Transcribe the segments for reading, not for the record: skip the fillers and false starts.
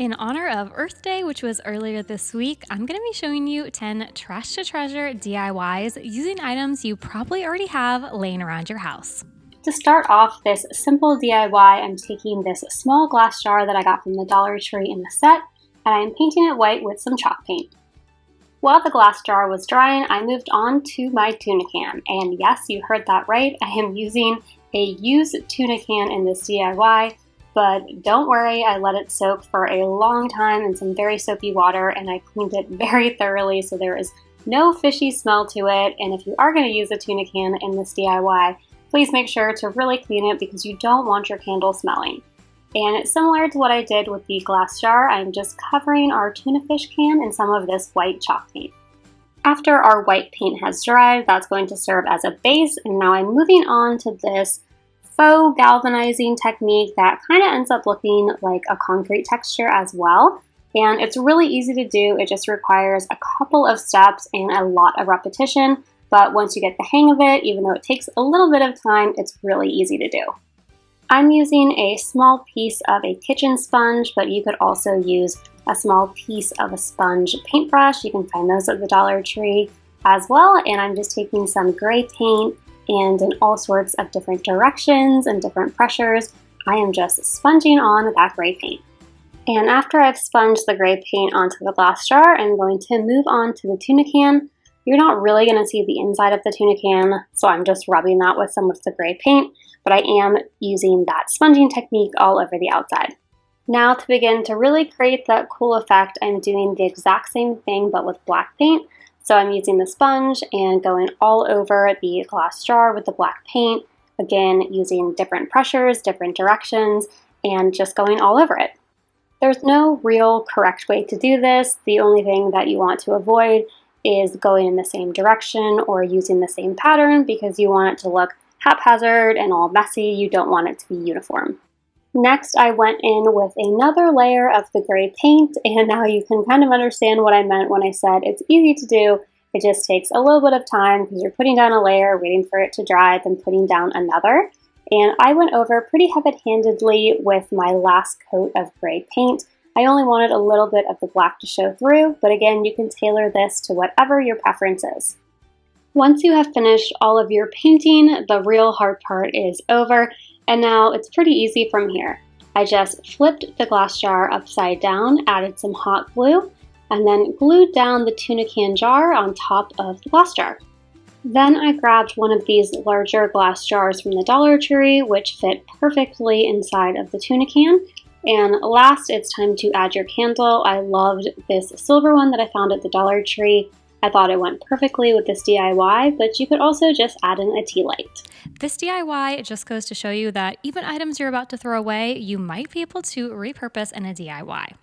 In honor of Earth Day, which was earlier this week, I'm going to be showing you 10 trash to treasure DIYs using items you probably already have laying around your house. To start off this simple DIY, I'm taking this small glass jar that I got from the Dollar Tree in the set, and I'm painting it white with some chalk paint. While the glass jar was drying, I moved on to my tuna can, and yes, you heard that right, I am using a used tuna can in this DIY. But don't worry, I let it soak for a long time in some very soapy water, and I cleaned it very thoroughly so there is no fishy smell to it. And if you are going to use a tuna can in this DIY, please make sure to really clean it because you don't want your candle smelling. And similar to what I did with the glass jar, I'm just covering our tuna fish can in some of this white chalk paint. After our white paint has dried, that's going to serve as a base, and now I'm moving on to this faux galvanizing technique that kind of ends up looking like a concrete texture as well. And it's really easy to do. It just requires a couple of steps and a lot of repetition. But once you get the hang of it, even though it takes a little bit of time, it's really easy to do. I'm using a small piece of a kitchen sponge, but you could also use a small piece of a sponge paintbrush. You can find those at the Dollar Tree as well. And I'm just taking some gray paint, and in all sorts of different directions and different pressures, I am just sponging on that gray paint. And after I've sponged the gray paint onto the glass jar, I'm going to move on to the tuna can. You're not really going to see the inside of the tuna can, so I'm just rubbing that with some of the gray paint, but I am using that sponging technique all over the outside. Now to begin to really create that cool effect, I'm doing the exact same thing but with black paint. So I'm using the sponge and going all over the glass jar with the black paint, again using different pressures, different directions, and just going all over it. There's no real correct way to do this. The only thing that you want to avoid is going in the same direction or using the same pattern because you want it to look haphazard and all messy. You don't want it to be uniform. Next, I went in with another layer of the gray paint, and now you can kind of understand what I meant when I said it's easy to do. It just takes a little bit of time because you're putting down a layer, waiting for it to dry, then putting down another. And I went over pretty heavy-handedly with my last coat of gray paint. I only wanted a little bit of the black to show through, but again, you can tailor this to whatever your preference is. Once you have finished all of your painting, the real hard part is over. And now it's pretty easy from here. I just flipped the glass jar upside down, added some hot glue, and then glued down the tuna can jar on top of the glass jar. Then I grabbed one of these larger glass jars from the Dollar Tree, which fit perfectly inside of the tuna can. And last, it's time to add your candle. I loved this silver one that I found at the Dollar Tree. I thought it went perfectly with this DIY, but you could also just add in a tea light. This DIY just goes to show you that even items you're about to throw away, you might be able to repurpose in a DIY.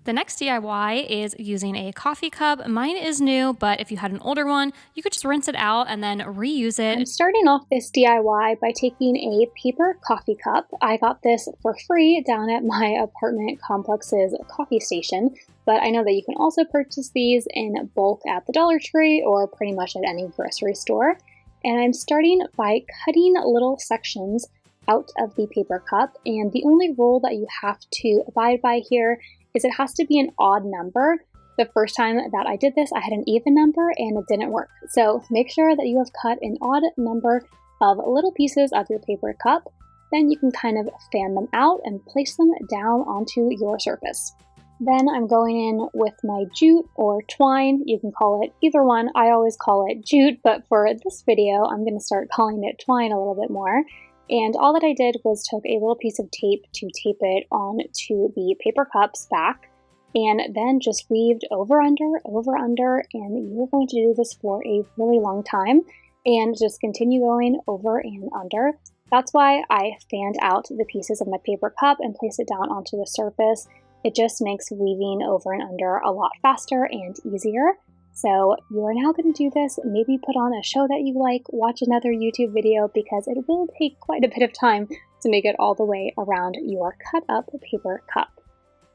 The next DIY is using a coffee cup. Mine is new, but if you had an older one, you could just rinse it out and then reuse it. I'm starting off this DIY by taking a paper coffee cup. I got this for free down at my apartment complex's coffee station, but I know that you can also purchase these in bulk at the Dollar Tree or pretty much at any grocery store. And I'm starting by cutting little sections out of the paper cup, and the only rule that you have to abide by here is it has to be an odd number. The first time that I did this, I had an even number and it didn't work. So make sure that you have cut an odd number of little pieces of your paper cup. Then you can kind of fan them out and place them down onto your surface. Then I'm going in with my jute or twine. You can call it either one. I always call it jute, but for this video, I'm going to start calling it twine a little bit more. And all that I did was took a little piece of tape to tape it onto the paper cup's back, and then just weaved over, under, and you're going to do this for a really long time, and just continue going over and under. That's why I fanned out the pieces of my paper cup and placed it down onto the surface. It just makes weaving over and under a lot faster and easier. So you are now going to do this, maybe put on a show that you like, watch another YouTube video, because it will take quite a bit of time to make it all the way around your cut up paper cup.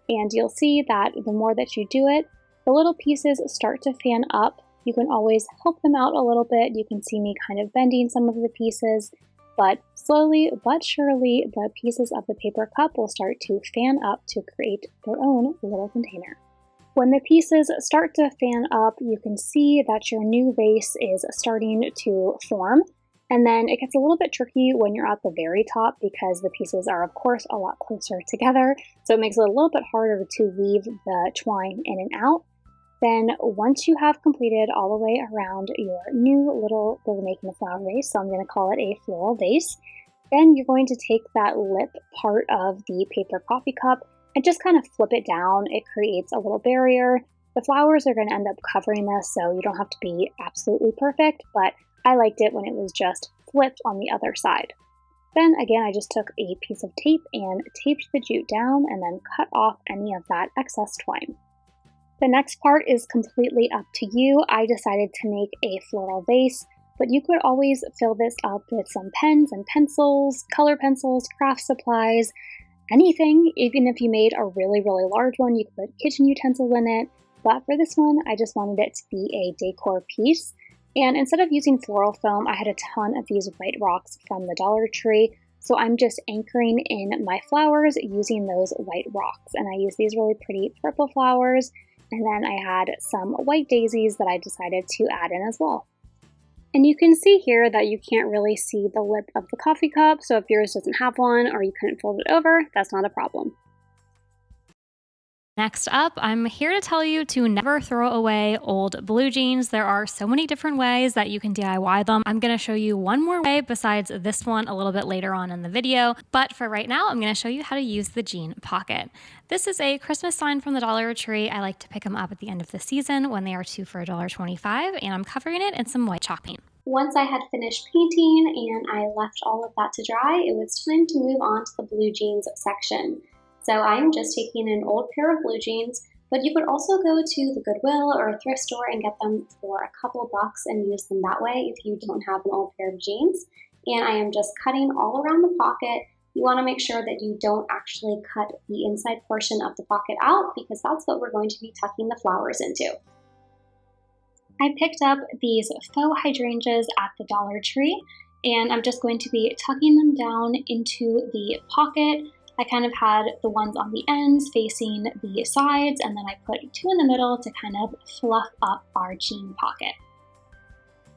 And you'll see that the more that you do it, the little pieces start to fan up. You can always help them out a little bit. You can see me kind of bending some of the pieces, but slowly but surely the pieces of the paper cup will start to fan up to create their own little container. When the pieces start to fan up, you can see that your new vase is starting to form. And then it gets a little bit tricky when you're at the very top because the pieces are, of course, a lot closer together. So it makes it a little bit harder to weave the twine in and out. Then once you have completed all the way around your new little, we're making a flower vase, so I'm going to call it a floral vase, then you're going to take that lip part of the paper coffee cup and just kind of flip it down. It creates a little barrier. The flowers are going to end up covering this, so you don't have to be absolutely perfect, but I liked it when it was just flipped on the other side. Then again, I just took a piece of tape and taped the jute down and then cut off any of that excess twine. The next part is completely up to you. I decided to make a floral vase, but you could always fill this up with some pens and pencils, color pencils, craft supplies, anything. Even if you made a really, really large one, you could put kitchen utensils in it. But for this one, I just wanted it to be a decor piece. And instead of using floral foam, I had a ton of these white rocks from the Dollar Tree. So I'm just anchoring in my flowers using those white rocks. And I use these really pretty purple flowers. And then I had some white daisies that I decided to add in as well. And you can see here that you can't really see the lip of the coffee cup. So if yours doesn't have one or you couldn't fold it over, that's not a problem. Next up, I'm here to tell you to never throw away old blue jeans. There are so many different ways that you can DIY them. I'm going to show you one more way besides this one a little bit later on in the video. But for right now, I'm going to show you how to use the jean pocket. This is a Christmas sign from the Dollar Tree. I like to pick them up at the end of the season when they are 2 for $1.25, and I'm covering it in some white chalk paint. Once I had finished painting and I left all of that to dry, it was time to move on to the blue jeans section. So I'm just taking an old pair of blue jeans, but you could also go to the Goodwill or a thrift store and get them for a couple bucks and use them that way if you don't have an old pair of jeans. And I am just cutting all around the pocket. You want to make sure that you don't actually cut the inside portion of the pocket out because that's what we're going to be tucking the flowers into. I picked up these faux hydrangeas at the Dollar Tree, and I'm just going to be tucking them down into the pocket. I kind of had the ones on the ends facing the sides, and then I put 2 in the middle to kind of fluff up our jean pocket.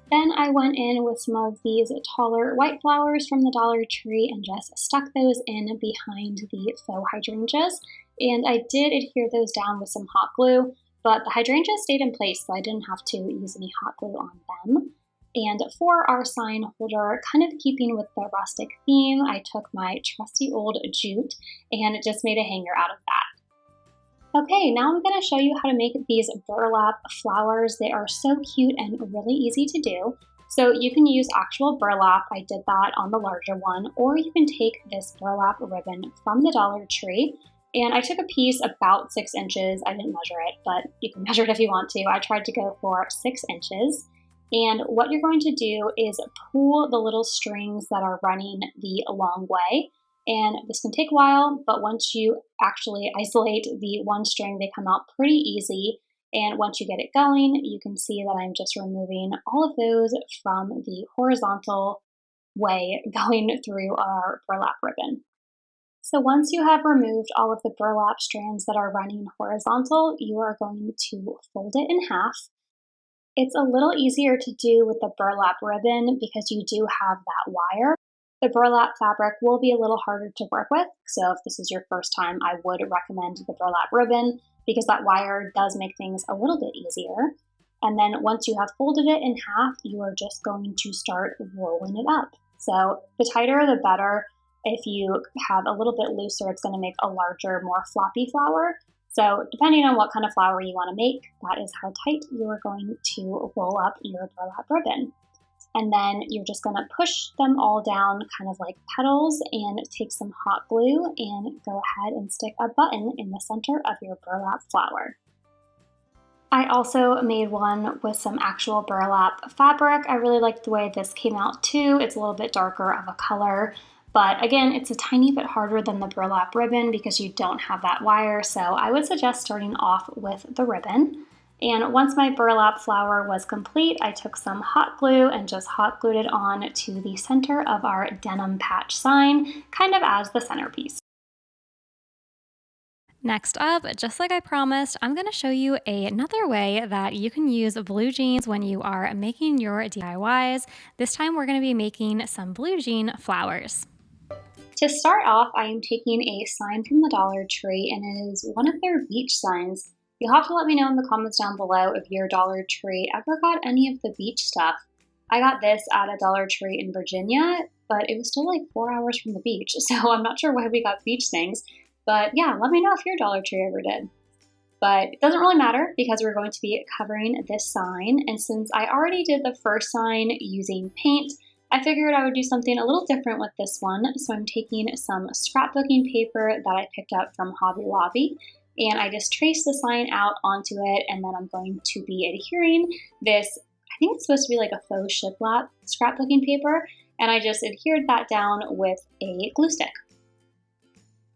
Then I went in with some of these taller white flowers from the Dollar Tree and just stuck those in behind the faux hydrangeas. And I did adhere those down with some hot glue, but the hydrangeas stayed in place, so I didn't have to use any hot glue on them. And for our sign holder, kind of keeping with the rustic theme, I took my trusty old jute and just made a hanger out of that. Okay, now I'm going to show you how to make these burlap flowers. They are so cute and really easy to do. So you can use actual burlap, I did that on the larger one, or you can take this burlap ribbon from the Dollar Tree. And I took a piece about 6 inches. I didn't measure it, but you can measure it if you want to. I tried to go for 6 inches. And what you're going to do is pull the little strings that are running the long way. And this can take a while, but once you actually isolate the one string, they come out pretty easy. And once you get it going, you can see that I'm just removing all of those from the horizontal way going through our burlap ribbon. So once you have removed all of the burlap strands that are running horizontal, you are going to fold it in half. It's a little easier to do with the burlap ribbon because you do have that wire. The burlap fabric will be a little harder to work with, so if this is your first time, I would recommend the burlap ribbon because that wire does make things a little bit easier. And then once you have folded it in half, you are just going to start rolling it up. So the tighter the better. If you have a little bit looser, it's going to make a larger, more floppy flower. So depending on what kind of flower you want to make, that is how tight you are going to roll up your burlap ribbon. And then you're just going to push them all down kind of like petals and take some hot glue and go ahead and stick a button in the center of your burlap flower. I also made one with some actual burlap fabric. I really liked the way this came out too. It's a little bit darker of a color. But again, it's a tiny bit harder than the burlap ribbon because you don't have that wire. So I would suggest starting off with the ribbon. And once my burlap flower was complete, I took some hot glue and just hot glued it on to the center of our denim patch sign, kind of as the centerpiece. Next up, just like I promised, I'm going to show you another way that you can use blue jeans when you are making your DIYs. This time we're going to be making some blue jean flowers. To start off, I am taking a sign from the Dollar Tree, and it is one of their beach signs. You'll have to let me know in the comments down below if your Dollar Tree ever got any of the beach stuff. I got this at a Dollar Tree in Virginia, but it was still like 4 hours from the beach, so I'm not sure why we got beach things. But yeah, let me know if your Dollar Tree ever did. But it doesn't really matter because we're going to be covering this sign, and since I already did the first sign using paint, I figured I would do something a little different with this one. So I'm taking some scrapbooking paper that I picked up from Hobby Lobby, and I just traced the sign out onto it, and then I'm going to be adhering this, I think it's supposed to be like a faux shiplap scrapbooking paper, and I just adhered that down with a glue stick.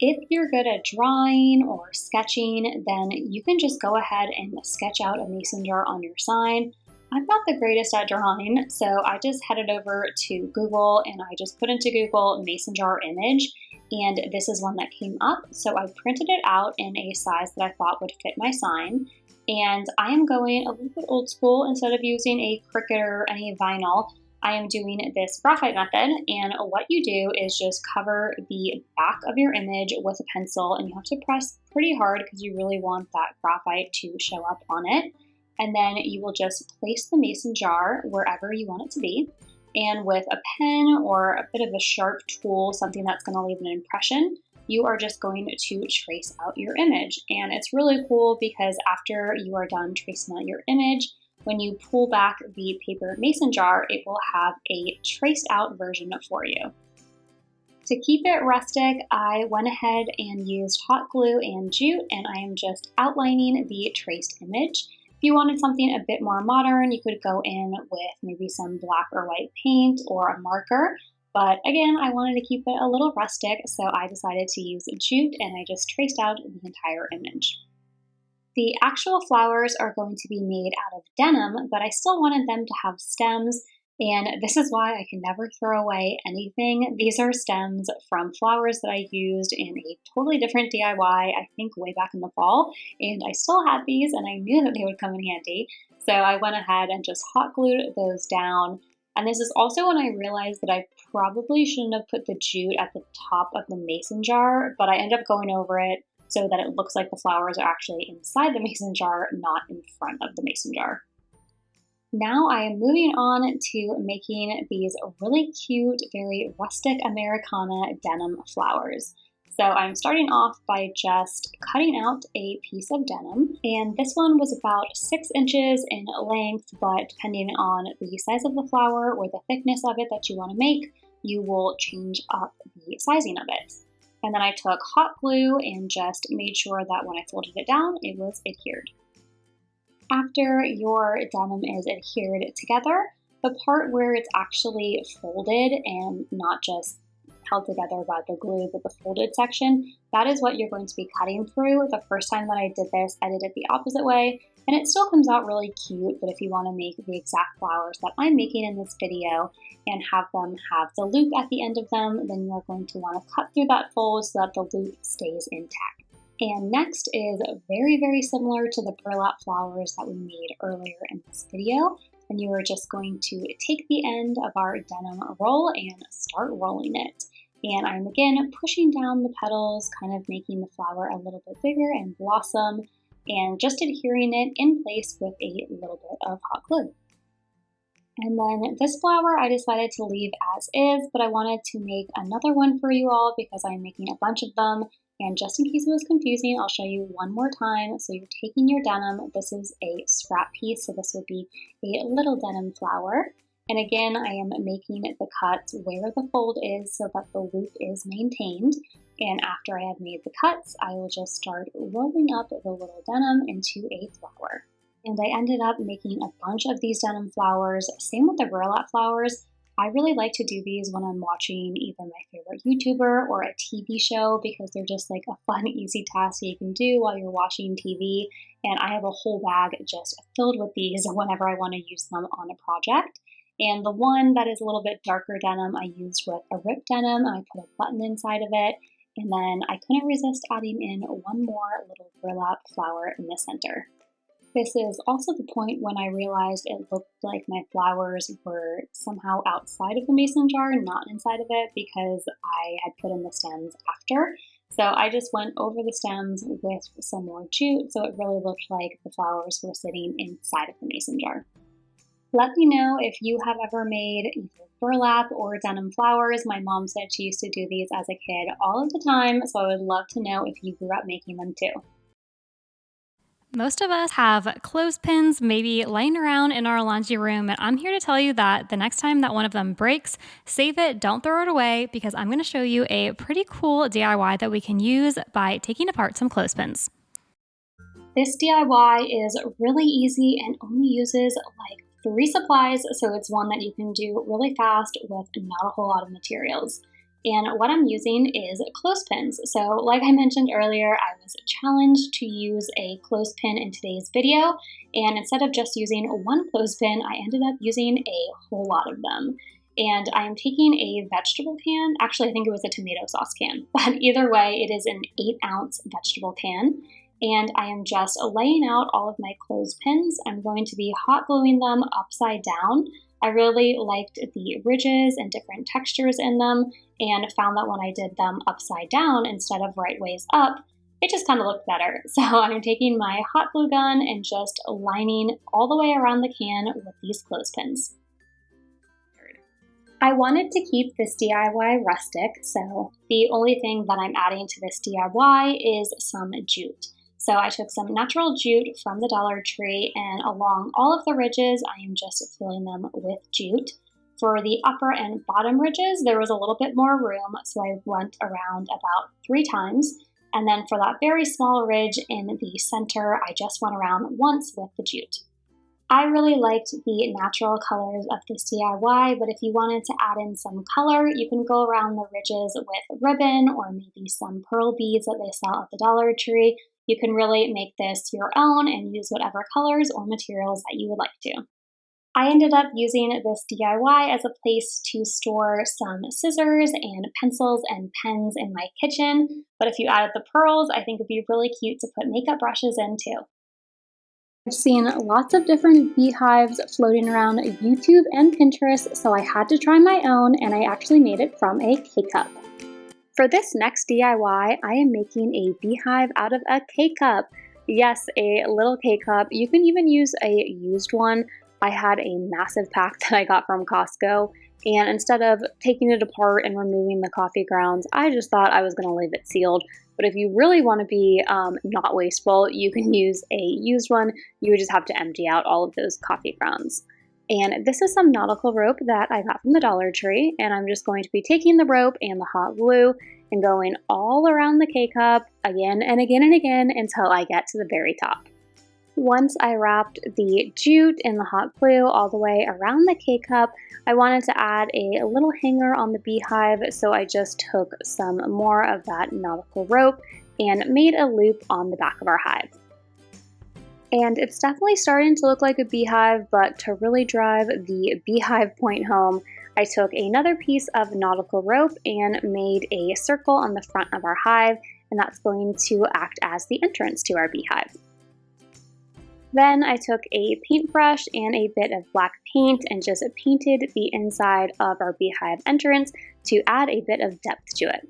If you're good at drawing or sketching, then you can just go ahead and sketch out a mason jar on your sign. I'm not the greatest at drawing, so I just headed over to Google and I just put into Google mason jar image, and this is one that came up. So I printed it out in a size that I thought would fit my sign, and I am going a little bit old school. Instead of using a Cricut or any vinyl, I am doing this graphite method, and what you do is just cover the back of your image with a pencil, and you have to press pretty hard because you really want that graphite to show up on it. And then you will just place the mason jar wherever you want it to be, and with a pen or a bit of a sharp tool, something that's going to leave an impression, you are just going to trace out your image. And it's really cool because after you are done tracing out your image, when you pull back the paper mason jar, it will have a traced out version for you. To keep it rustic, I went ahead and used hot glue and jute, and I am just outlining the traced image. If you wanted something a bit more modern, you could go in with maybe some black or white paint or a marker. But again, I wanted to keep it a little rustic, so I decided to use jute, and I just traced out the entire image. The actual flowers are going to be made out of denim, but I still wanted them to have stems, and this is why I can never throw away anything. These are stems from flowers that I used in a totally different DIY, I think way back in the fall, and I still had these and I knew that they would come in handy. So I went ahead and just hot glued those down. And this is also when I realized that I probably shouldn't have put the jute at the top of the mason jar, but I ended up going over it so that it looks like the flowers are actually inside the mason jar, not in front of the mason jar. Now I am moving on to making these really cute, very rustic Americana denim flowers. So I'm starting off by just cutting out a piece of denim, and this one was about 6 inches in length, but depending on the size of the flower or the thickness of it that you want to make, you will change up the sizing of it. And then I took hot glue and just made sure that when I folded it down, it was adhered. After your denim is adhered together, the part where it's actually folded and not just held together by the glue, but the folded section, that is what you're going to be cutting through. The first time that I did this, I did it the opposite way, and it still comes out really cute, but if you want to make the exact flowers that I'm making in this video and have them have the loop at the end of them, then you're going to want to cut through that fold so that the loop stays intact. And next is very, very similar to the burlap flowers that we made earlier in this video. And you are just going to take the end of our denim roll and start rolling it. And I'm again pushing down the petals, kind of making the flower a little bit bigger and blossom, and just adhering it in place with a little bit of hot glue. And then this flower I decided to leave as is, but I wanted to make another one for you all because I'm making a bunch of them. And just in case it was confusing, I'll show you one more time. So you're taking your denim. This is a scrap piece, so this would be a little denim flower. And again, I am making the cuts where the fold is so that the loop is maintained. And after I have made the cuts, I will just start rolling up the little denim into a flower. And I ended up making a bunch of these denim flowers. Same with the burlap flowers. I really like to do these when I'm watching either my favorite YouTuber or a TV show because they're just like a fun, easy task you can do while you're watching TV. And I have a whole bag just filled with these whenever I want to use them on a project. And the one that is a little bit darker denim I used with a ripped denim, and I put a button inside of it. And then I couldn't resist adding in one more little burlap flower in the center. This is also the point when I realized it looked like my flowers were somehow outside of the mason jar, not inside of it, because I had put in the stems after. So I just went over the stems with some more jute, so it really looked like the flowers were sitting inside of the mason jar. Let me know if you have ever made either burlap or denim flowers. My mom said she used to do these as a kid all of the time, so I would love to know if you grew up making them too. Most of us have clothespins maybe laying around in our laundry room, and I'm here to tell you that the next time that one of them breaks, save it, don't throw it away, because I'm going to show you a pretty cool DIY that we can use by taking apart some clothespins. This DIY is really easy and only uses like 3 supplies, so it's one that you can do really fast with not a whole lot of materials. And what I'm using is clothespins. So like I mentioned earlier, I was challenged to use a clothespin in today's video, and instead of just using one clothespin, I ended up using a whole lot of them. And I am taking a vegetable can, actually I think it was a tomato sauce can, but either way, it is an 8-ounce vegetable can. And I am just laying out all of my clothespins. I'm going to be hot gluing them upside down. I really liked the ridges and different textures in them, and found that when I did them upside down instead of right ways up, it just kind of looked better. So I'm taking my hot glue gun and just lining all the way around the can with these clothespins. I wanted to keep this DIY rustic, so the only thing that I'm adding to this DIY is some jute. So I took some natural jute from the Dollar Tree, and along all of the ridges, I am just filling them with jute. For the upper and bottom ridges, there was a little bit more room, so I went around about 3 times. And then for that very small ridge in the center, I just went around once with the jute. I really liked the natural colors of this DIY, but if you wanted to add in some color, you can go around the ridges with ribbon or maybe some pearl beads that they sell at the Dollar Tree. You can really make this your own and use whatever colors or materials that you would like to. I ended up using this DIY as a place to store some scissors and pencils and pens in my kitchen, but if you added the pearls, I think it'd be really cute to put makeup brushes in too. I've seen lots of different beehives floating around YouTube and Pinterest, so I had to try my own, and I actually made it from a K-cup. For this next DIY, I am making a beehive out of a K-cup. Yes, a little K-cup. You can even use a used one. I had a massive pack that I got from Costco, and instead of taking it apart and removing the coffee grounds, I just thought I was going to leave it sealed. But if you really want to be not wasteful, you can use a used one. You would just have to empty out all of those coffee grounds. And this is some nautical rope that I got from the Dollar Tree, and I'm just going to be taking the rope and the hot glue and going all around the K-cup again and again and again until I get to the very top. Once I wrapped the jute and the hot glue all the way around the K-cup, I wanted to add a little hanger on the beehive, so I just took some more of that nautical rope and made a loop on the back of our hive. And it's definitely starting to look like a beehive, but to really drive the beehive point home, I took another piece of nautical rope and made a circle on the front of our hive, and that's going to act as the entrance to our beehive. Then I took a paintbrush and a bit of black paint and just painted the inside of our beehive entrance to add a bit of depth to it.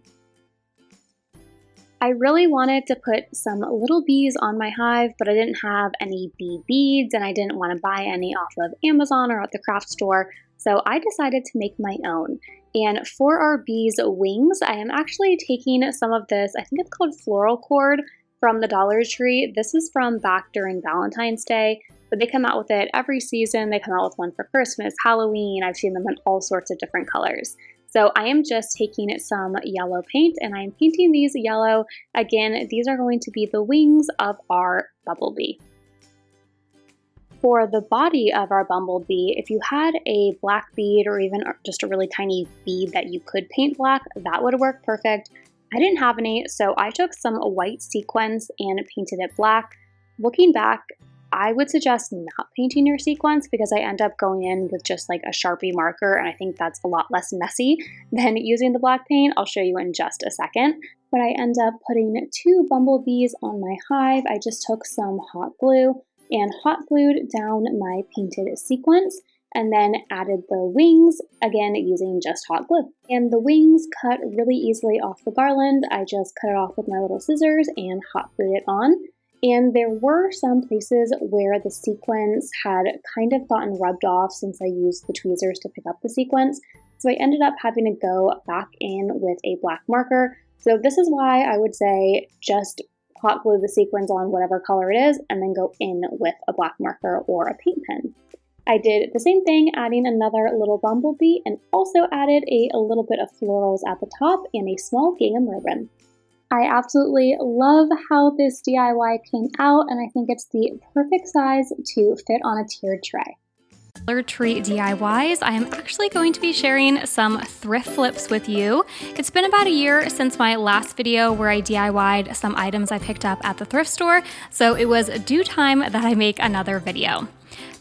I really wanted to put some little bees on my hive, but I didn't have any bee beads and I didn't want to buy any off of Amazon or at the craft store, so I decided to make my own. And for our bees' wings, I am actually taking some of this, I think it's called floral cord, from the Dollar Tree. This is from back during Valentine's Day, but they come out with it every season. They come out with one for Christmas, Halloween. I've seen them in all sorts of different colors. So I am just taking some yellow paint and I'm painting these yellow. Again, these are going to be the wings of our bumblebee. For the body of our bumblebee, if you had a black bead or even just a really tiny bead that you could paint black, that would work perfect. I didn't have any, so I took some white sequins and painted it black. Looking back, I would suggest not painting your sequins because I end up going in with just like a Sharpie marker, and I think that's a lot less messy than using the black paint. I'll show you in just a second. But I end up putting 2 bumblebees on my hive. I just took some hot glue and hot glued down my painted sequins, and then added the wings, again using just hot glue. And the wings cut really easily off the garland. I just cut it off with my little scissors and hot glued it on. And there were some places where the sequins had kind of gotten rubbed off since I used the tweezers to pick up the sequins. So I ended up having to go back in with a black marker. So this is why I would say just hot glue the sequins on whatever color it is and then go in with a black marker or a paint pen. I did the same thing, adding another little bumblebee and also added a little bit of florals at the top and a small gingham ribbon. I absolutely love how this DIY came out, and I think it's the perfect size to fit on a tiered tray. Tree DIYs, I am actually going to be sharing some thrift flips with you. It's been about a year since my last video where I DIY'd some items I picked up at the thrift store, so it was due time that I make another video.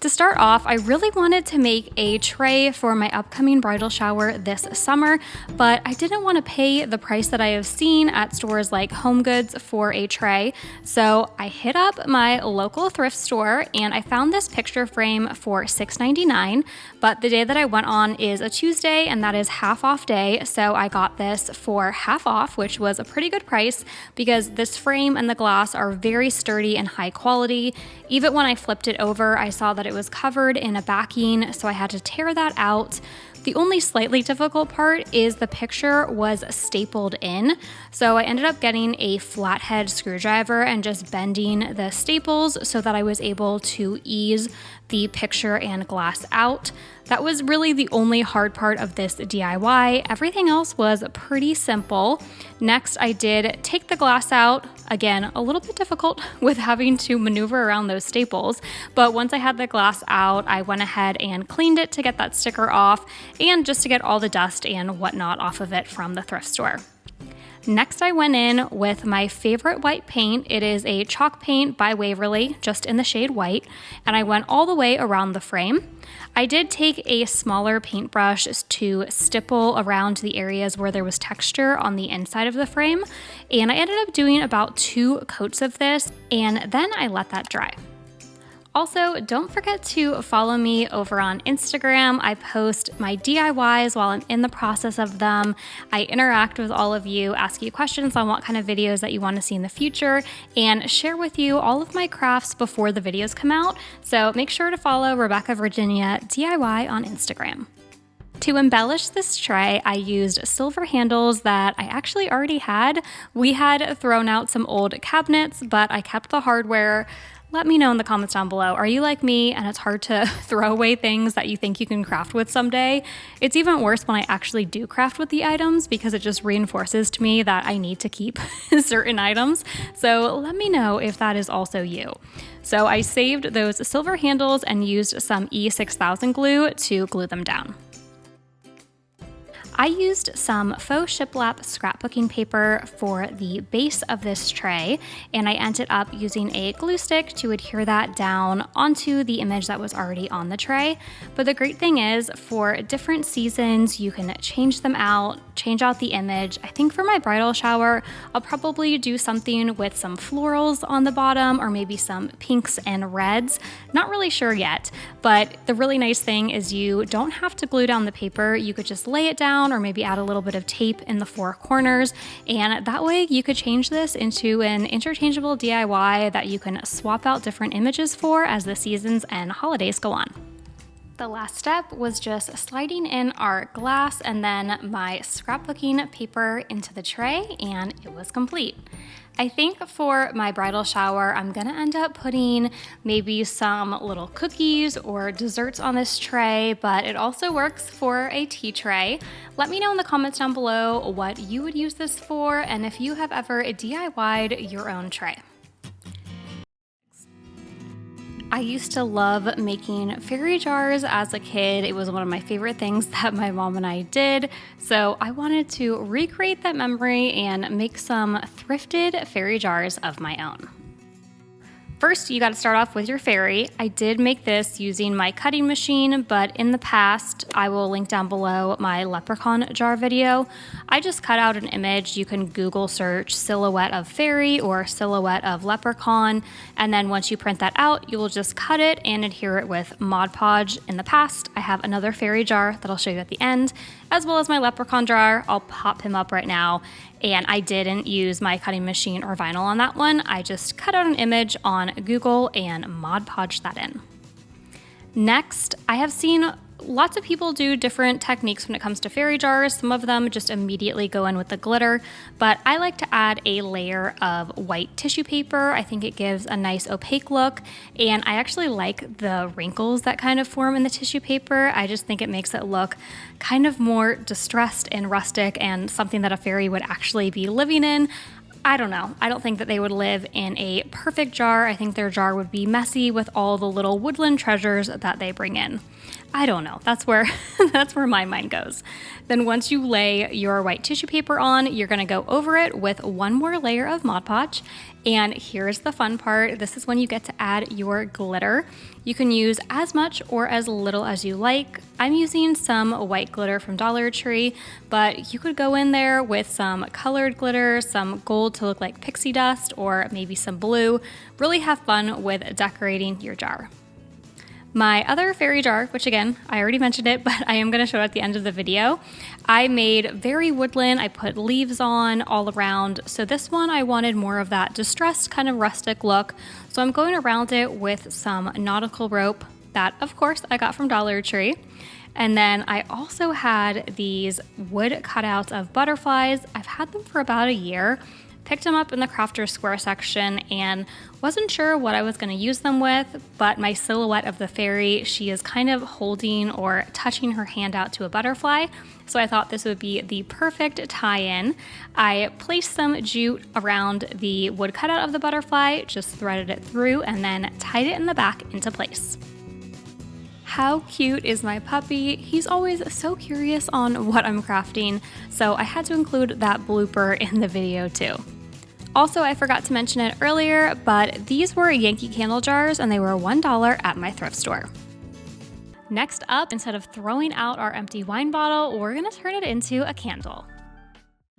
To start off, I really wanted to make a tray for my upcoming bridal shower this summer, but I didn't want to pay the price that I have seen at stores like HomeGoods for a tray. So I hit up my local thrift store and I found this picture frame for $6.99, but the day that I went on is a Tuesday and that is half off day. So I got this for half off, which was a pretty good price because this frame and the glass are very sturdy and high quality. Even when I flipped it over, I saw that it was covered in a backing, so I had to tear that out. The only slightly difficult part is the picture was stapled in, so I ended up getting a flathead screwdriver and just bending the staples so that I was able to ease the picture and glass out. That was really the only hard part of this DIY. Everything else was pretty simple. Next, I did take the glass out. Again, a little bit difficult with having to maneuver around those staples, but once I had the glass out, I went ahead and cleaned it to get that sticker off and just to get all the dust and whatnot off of it from the thrift store. Next, I went in with my favorite white paint. It is a chalk paint by Waverly, just in the shade white, and I went all the way around the frame. I did take a smaller paintbrush to stipple around the areas where there was texture on the inside of the frame, and I ended up doing about 2 coats of this, and then I let that dry. Also, don't forget to follow me over on Instagram. I post my DIYs while I'm in the process of them. I interact with all of you, ask you questions on what kind of videos that you want to see in the future, and share with you all of my crafts before the videos come out. So make sure to follow RebeccaVirginiaDIY on Instagram. To embellish this tray, I used silver handles that I actually already had. We had thrown out some old cabinets, but I kept the hardware. Let me know in the comments down below. Are you like me and it's hard to throw away things that you think you can craft with someday? It's even worse when I actually do craft with the items because it just reinforces to me that I need to keep certain items. So let me know if that is also you. So I saved those silver handles and used some E6000 glue to glue them down. I used some faux shiplap scrapbooking paper for the base of this tray, and I ended up using a glue stick to adhere that down onto the image that was already on the tray. But the great thing is, for different seasons, you can change them out, change out the image. I think for my bridal shower, I'll probably do something with some florals on the bottom or maybe some pinks and reds. Not really sure yet, but the really nice thing is you don't have to glue down the paper. You could just lay it down or maybe add a little bit of tape in the 4 corners, and that way you could change this into an interchangeable DIY that you can swap out different images for as the seasons and holidays go on. The last step was just sliding in our glass and then my scrapbooking paper into the tray, and it was complete. I think for my bridal shower, I'm gonna end up putting maybe some little cookies or desserts on this tray, but it also works for a tea tray. Let me know in the comments down below what you would use this for and if you have ever DIY'd your own tray. I I used to love making fairy jars as a kid. It was one of my favorite things that my mom and I did. So I wanted to recreate that memory and make some thrifted fairy jars of my own. First, you got to start off with your fairy. I did make this using my cutting machine, but in the past, I will link down below my leprechaun jar video. I just cut out an image. You can Google search silhouette of fairy or silhouette of leprechaun, and then once you print that out, you will just cut it and adhere it with Mod Podge. In the past, I have another fairy jar that I'll show you at the end, as well as my leprechaun jar. I'll pop him up right now. And I didn't use my cutting machine or vinyl on that one. I just cut out an image on Google and Mod Podge that in. Next, I have seen lots of people do different techniques when it comes to fairy jars. Some of them just immediately go in with the glitter, but I like to add a layer of white tissue paper. I think it gives a nice opaque look, and I actually like the wrinkles that kind of form in the tissue paper. I just think it makes it look kind of more distressed and rustic and something that a fairy would actually be living in. I don't know. I don't think that they would live in a perfect jar. I think their jar would be messy with all the little woodland treasures that they bring in. I don't know. That's where my mind goes. Then once you lay your white tissue paper on, you're going to go over it with one more layer of Mod Podge. And here's the fun part. This is when you get to add your glitter. You can use as much or as little as you like. I'm using some white glitter from Dollar Tree, but you could go in there with some colored glitter, some gold to look like pixie dust, or maybe some blue. Really have fun with decorating your jar. My other fairy jar, which again, I already mentioned it, but I am going to show it at the end of the video. I made very woodland. I put leaves on all around. So this one, I wanted more of that distressed kind of rustic look. So I'm going around it with some nautical rope that, of course, I got from Dollar Tree. And then I also had these wood cutouts of butterflies. I've had them for about a year. Picked them up in the Crafter's Square section and wasn't sure what I was going to use them with, but my silhouette of the fairy, she is kind of holding or touching her hand out to a butterfly, so I thought this would be the perfect tie-in. I placed some jute around the wood cutout of the butterfly, just threaded it through, and then tied it in the back into place. How cute is my puppy? He's always so curious on what I'm crafting, so I had to include that blooper in the video too. Also, I forgot to mention it earlier, but these were Yankee candle jars and they were $1 at my thrift store. Next up, instead of throwing out our empty wine bottle, we're gonna turn it into a candle.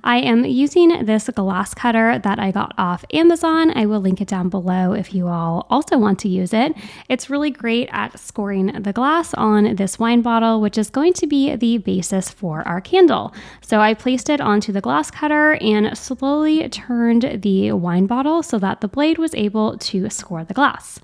I am using this glass cutter that I got off Amazon. I will link it down below if you all also want to use it. It's really great at scoring the glass on this wine bottle, which is going to be the basis for our candle. So I placed it onto the glass cutter and slowly turned the wine bottle so that the blade was able to score the glass.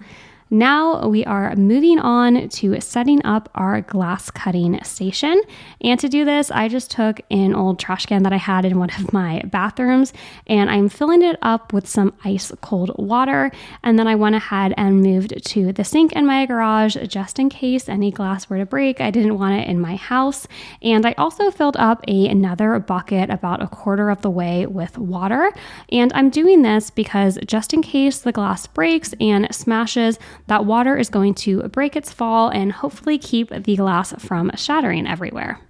Now we are moving on to setting up our glass cutting station. And to do this, I just took an old trash can that I had in one of my bathrooms and I'm filling it up with some ice cold water. And then I went ahead and moved to the sink in my garage just in case any glass were to break. I didn't want it in my house. And I also filled up another bucket about a quarter of the way with water. And I'm doing this because just in case the glass breaks and smashes, that water is going to break its fall and hopefully keep the glass from shattering everywhere.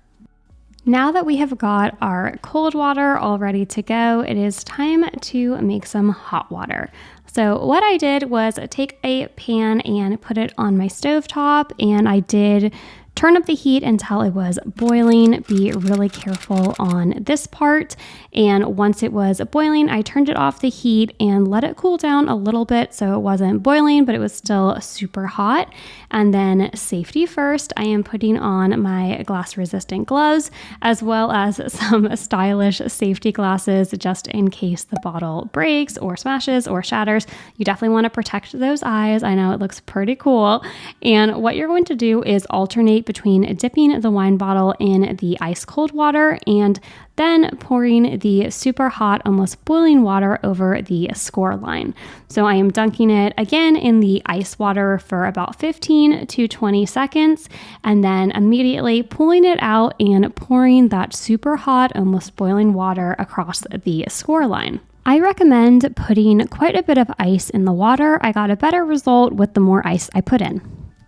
Now that we have got our cold water all ready to go, it is time to make some hot water. So what I did was take a pan and put it on my stovetop, and I did turn up the heat until it was boiling. Be really careful on this part. And once it was boiling, I turned it off the heat and let it cool down a little bit so it wasn't boiling, but it was still super hot. And then safety first, I am putting on my glass resistant gloves as well as some stylish safety glasses just in case the bottle breaks or smashes or shatters. You definitely want to protect those eyes. I know it looks pretty cool. And what you're going to do is alternate between dipping the wine bottle in the ice cold water and then pouring the super hot, almost boiling water over the score line. So I am dunking it again in the ice water for about 15 to 20 seconds, and then immediately pulling it out and pouring that super hot, almost boiling water across the score line. I recommend putting quite a bit of ice in the water. I got a better result with the more ice I put in.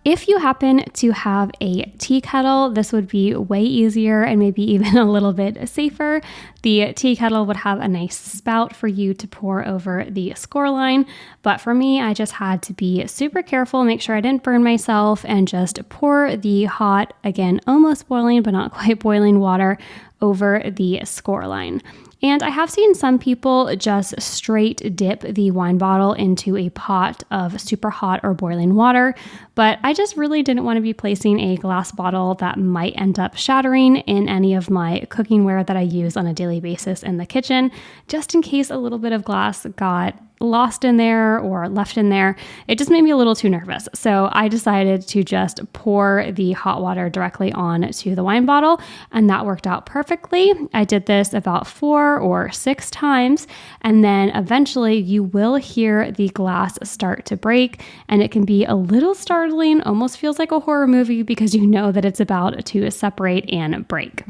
If you happen to have a tea kettle, this would be way easier and maybe even a little bit safer. The tea kettle would have a nice spout for you to pour over the score line. But for me, I just had to be super careful, make sure I didn't burn myself, and just pour the hot, again, almost boiling but not quite boiling water over the score line. And I have seen some people just straight dip the wine bottle into a pot of super hot or boiling water, but I just really didn't want to be placing a glass bottle that might end up shattering in any of my cookingware that I use on a daily basis in the kitchen, just in case a little bit of glass got lost in there or left in there. It just made me a little too nervous. So I decided to just pour the hot water directly on to the wine bottle, and that worked out perfectly. I did this about 4 or 6 times, and then eventually you will hear the glass start to break, and it can be a little startling, almost feels like a horror movie because you know that it's about to separate and break.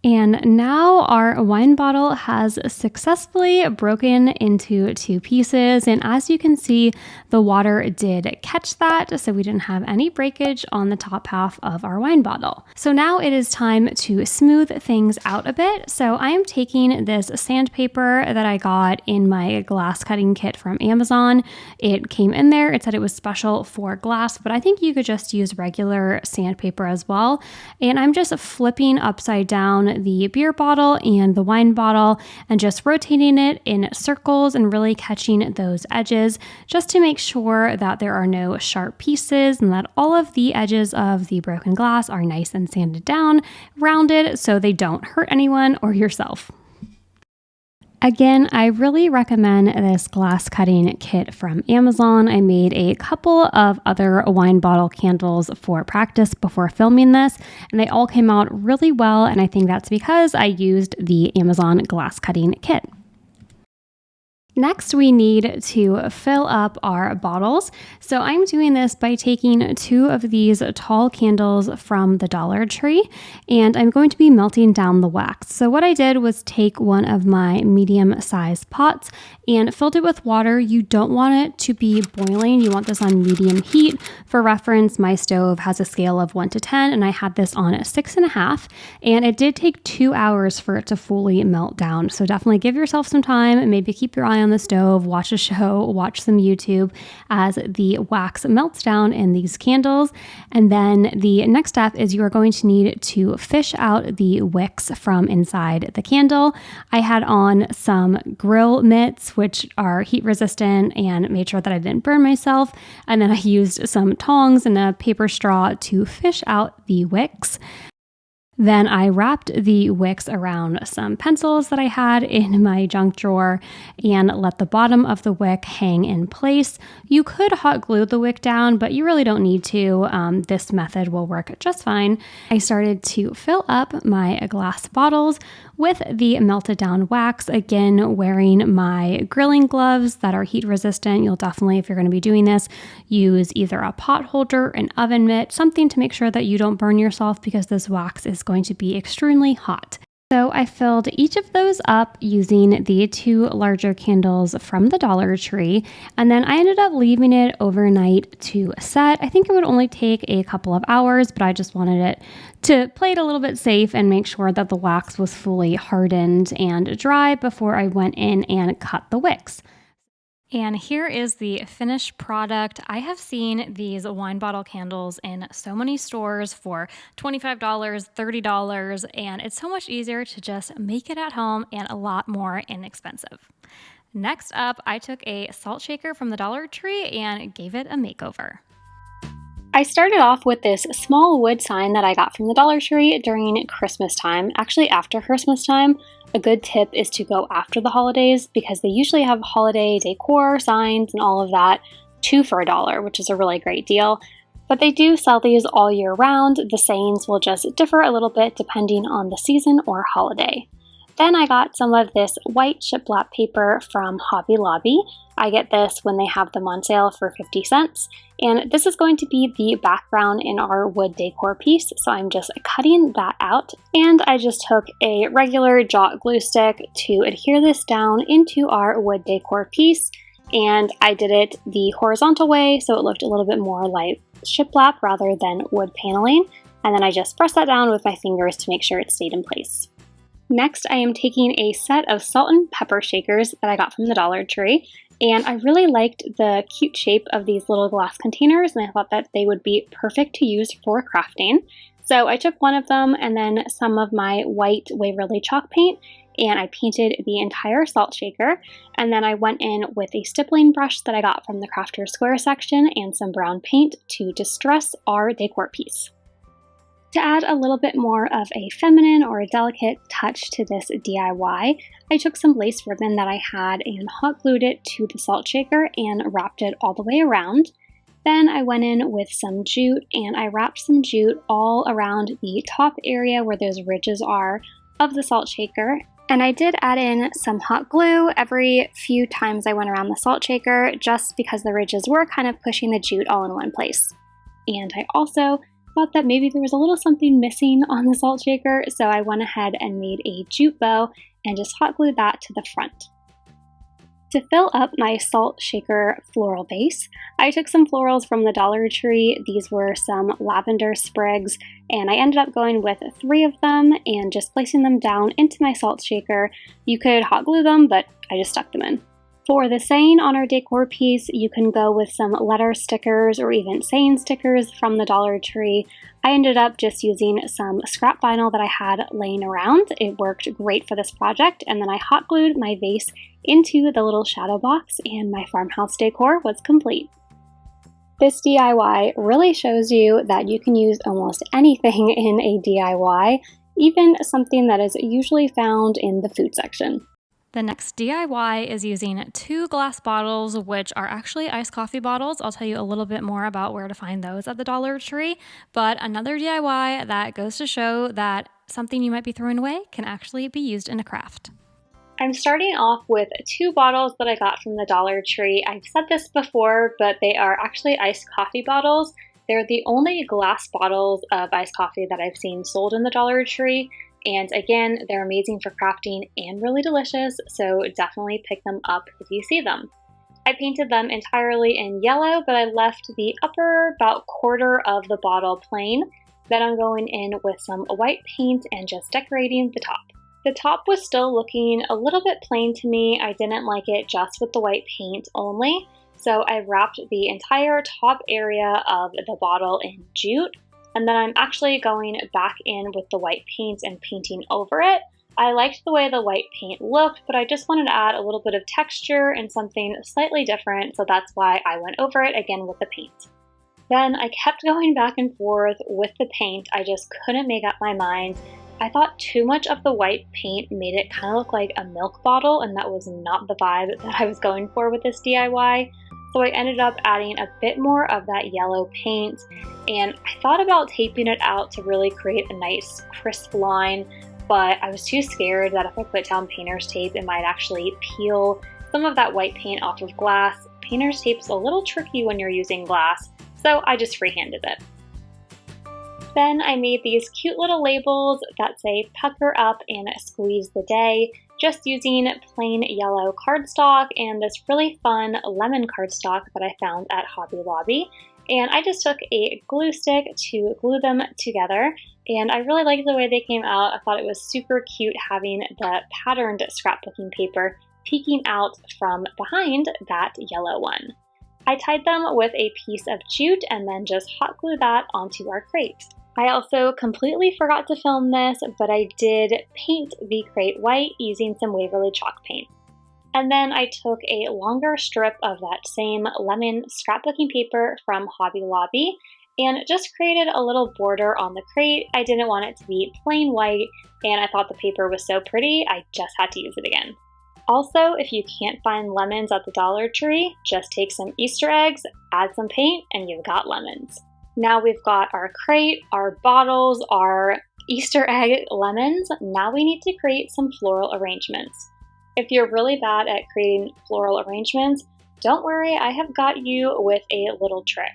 And now our wine bottle has successfully broken into 2 pieces. And as you can see, the water did catch that, so we didn't have any breakage on the top half of our wine bottle. So now it is time to smooth things out a bit. So I am taking this sandpaper that I got in my glass cutting kit from Amazon. It came in there, it said it was special for glass, but I think you could just use regular sandpaper as well. And I'm just flipping upside down the beer bottle and the wine bottle and just rotating it in circles and really catching those edges just to make sure that there are no sharp pieces and that all of the edges of the broken glass are nice and sanded down, rounded, so they don't hurt anyone or yourself. Again, I really recommend this glass cutting kit from Amazon. I made a couple of other wine bottle candles for practice before filming this, and they all came out really well, and I think that's because I used the Amazon glass cutting kit. Next, we need to fill up our bottles. So I'm doing this by taking 2 of these tall candles from the Dollar Tree, and I'm going to be melting down the wax. So what I did was take one of my medium-sized pots and filled it with water. You don't want it to be boiling. You want this on medium heat. For reference, my stove has a scale of 1 to 10, and I had this on a 6.5, and it did take 2 hours for it to fully melt down. So definitely give yourself some time and maybe keep your eye on the stove, watch a show, watch some YouTube as the wax melts down in these candles. And then the next step is you are going to need to fish out the wicks from inside the candle. I had on some grill mitts, which are heat resistant, and made sure that I didn't burn myself. And then I used some tongs and a paper straw to fish out the wicks. Then I wrapped the wicks around some pencils that I had in my junk drawer and let the bottom of the wick hang in place. You could hot glue the wick down, but you really don't need to. This method will work just fine. I started to fill up my glass bottles with the melted down wax, again wearing my grilling gloves that are heat resistant. You'll definitely, if you're going to be doing this, use either a pot holder, an oven mitt, something to make sure that you don't burn yourself because this wax is going to be extremely hot. So I filled each of those up using the 2 larger candles from the Dollar Tree, and then I ended up leaving it overnight to set. I think it would only take a couple of hours, but I just wanted it to play it a little bit safe and make sure that the wax was fully hardened and dry before I went in and cut the wicks. And here is the finished product. I have seen these wine bottle candles in so many stores for $25, $30, and it's so much easier to just make it at home and a lot more inexpensive. Next up, I took a salt shaker from the Dollar Tree and gave it a makeover. I started off with this small wood sign that I got from the Dollar Tree during Christmas time, actually after Christmas time. A good tip is to go after the holidays because they usually have holiday decor, signs, and all of that 2 for $1, which is a really great deal. But they do sell these all year round. The sayings will just differ a little bit depending on the season or holiday. Then I got some of this white shiplap paper from Hobby Lobby. I get this when they have them on sale for 50 cents. And this is going to be the background in our wood decor piece, so I'm just cutting that out. And I just took a regular jot glue stick to adhere this down into our wood decor piece. And I did it the horizontal way, so it looked a little bit more like shiplap rather than wood paneling. And then I just pressed that down with my fingers to make sure it stayed in place. Next, I am taking a set of salt and pepper shakers that I got from the Dollar Tree, and I really liked the cute shape of these little glass containers, and I thought that they would be perfect to use for crafting. So I took one of them and then some of my white Waverly chalk paint, and I painted the entire salt shaker, and then I went in with a stippling brush that I got from the Crafter's Square section and some brown paint to distress our decor piece. To add a little bit more of a feminine or a delicate touch to this DIY, I took some lace ribbon that I had and hot glued it to the salt shaker and wrapped it all the way around. Then I went in with some jute and I wrapped some jute all around the top area where those ridges are of the salt shaker. And I did add in some hot glue every few times I went around the salt shaker just because the ridges were kind of pushing the jute all in one place. And I also thought that maybe there was a little something missing on the salt shaker, so I went ahead and made a jute bow and just hot glued that to the front. To fill up my salt shaker floral base, I took some florals from the Dollar Tree. These were some lavender sprigs, and I ended up going with 3 of them and just placing them down into my salt shaker. You could hot glue them, but I just stuck them in. For the saying on our decor piece, you can go with some letter stickers or even saying stickers from the Dollar Tree. I ended up just using some scrap vinyl that I had laying around. It worked great for this project, and then I hot glued my vase into the little shadow box and my farmhouse decor was complete. This DIY really shows you that you can use almost anything in a DIY, even something that is usually found in the food section. The next DIY is using 2 glass bottles, which are actually iced coffee bottles. I'll tell you a little bit more about where to find those at the Dollar Tree. But another DIY that goes to show that something you might be throwing away can actually be used in a craft. I'm starting off with 2 bottles that I got from the Dollar Tree. I've said this before, but they are actually iced coffee bottles. They're the only glass bottles of iced coffee that I've seen sold in the Dollar Tree. And again, they're amazing for crafting and really delicious, so definitely pick them up if you see them. I painted them entirely in yellow, but I left the upper about quarter of the bottle plain. Then I'm going in with some white paint and just decorating the top. The top was still looking a little bit plain to me. I didn't like it just with the white paint only, so I wrapped the entire top area of the bottle in jute. And then I'm actually going back in with the white paint and painting over it. I liked the way the white paint looked, but I just wanted to add a little bit of texture and something slightly different, so that's why I went over it again with the paint. Then I kept going back and forth with the paint. I just couldn't make up my mind. I thought too much of the white paint made it kind of look like a milk bottle, and that was not the vibe that I was going for with this DIY. So I ended up adding a bit more of that yellow paint, and I thought about taping it out to really create a nice crisp line, but I was too scared that if I put down painter's tape, it might actually peel some of that white paint off of glass. Painter's tape's a little tricky when you're using glass, so I just freehanded it. Then I made these cute little labels that say pucker up and squeeze the day, just using plain yellow cardstock and this really fun lemon cardstock that I found at Hobby Lobby. And I just took a glue stick to glue them together, and I really liked the way they came out. I thought it was super cute having the patterned scrapbooking paper peeking out from behind that yellow one. I tied them with a piece of jute and then just hot glued that onto our crate. I also completely forgot to film this, but I did paint the crate white using some Waverly chalk paint. And then I took a longer strip of that same lemon scrapbooking paper from Hobby Lobby and just created a little border on the crate. I didn't want it to be plain white, and I thought the paper was so pretty, I just had to use it again. Also, if you can't find lemons at the Dollar Tree, just take some Easter eggs, add some paint, and you've got lemons. Now we've got our crate, our bottles, our Easter egg lemons, now we need to create some floral arrangements. If you're really bad at creating floral arrangements, don't worry, I have got you with a little trick.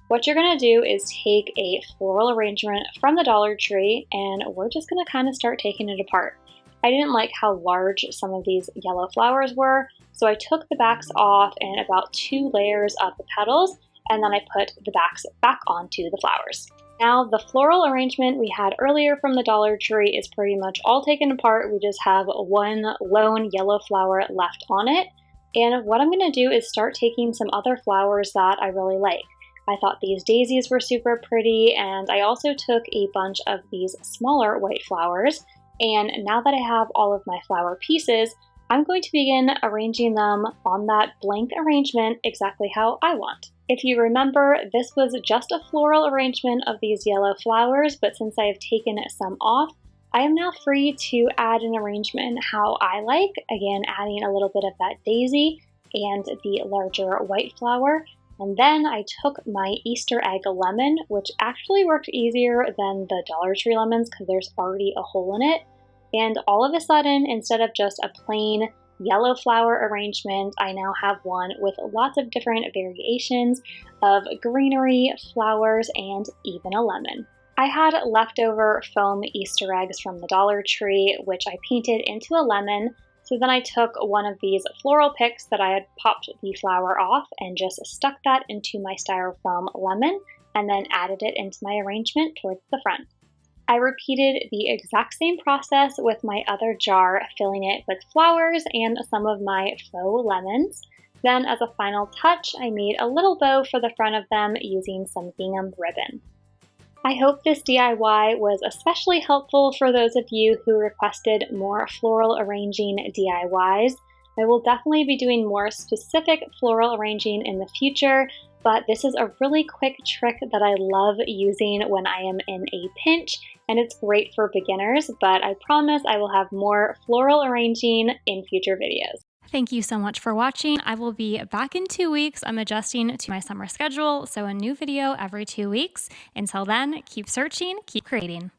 What you're going to do is take a floral arrangement from the Dollar Tree and we're just going to kind of start taking it apart. I didn't like how large some of these yellow flowers were, so I took the backs off and about 2 layers of the petals, and then I put the backs back onto the flowers. Now, the floral arrangement we had earlier from the Dollar Tree is pretty much all taken apart. We just have one lone yellow flower left on it. And what I'm going to do is start taking some other flowers that I really like. I thought these daisies were super pretty, and I also took a bunch of these smaller white flowers. And now that I have all of my flower pieces, I'm going to begin arranging them on that blank arrangement exactly how I want. If you remember, this was just a floral arrangement of these yellow flowers, but since I have taken some off, I am now free to add an arrangement how I like, again adding a little bit of that daisy and the larger white flower. And then I took my Easter egg lemon, which actually worked easier than the Dollar Tree lemons because there's already a hole in it. And all of a sudden, instead of just a plain yellow flower arrangement, I now have one with lots of different variations of greenery, flowers, and even a lemon. I had leftover foam Easter eggs from the Dollar Tree, which I painted into a lemon. So then I took one of these floral picks that I had popped the flower off and just stuck that into my styrofoam lemon and then added it into my arrangement towards the front. I repeated the exact same process with my other jar, filling it with flowers and some of my faux lemons. Then as a final touch, I made a little bow for the front of them using some gingham ribbon. I hope this DIY was especially helpful for those of you who requested more floral arranging DIYs. I will definitely be doing more specific floral arranging in the future, but this is a really quick trick that I love using when I am in a pinch, and it's great for beginners, but I promise I will have more floral arranging in future videos. Thank you so much for watching. I will be back in 2 weeks. I'm adjusting to my summer schedule, so a new video every 2 weeks. Until then, keep searching, keep creating.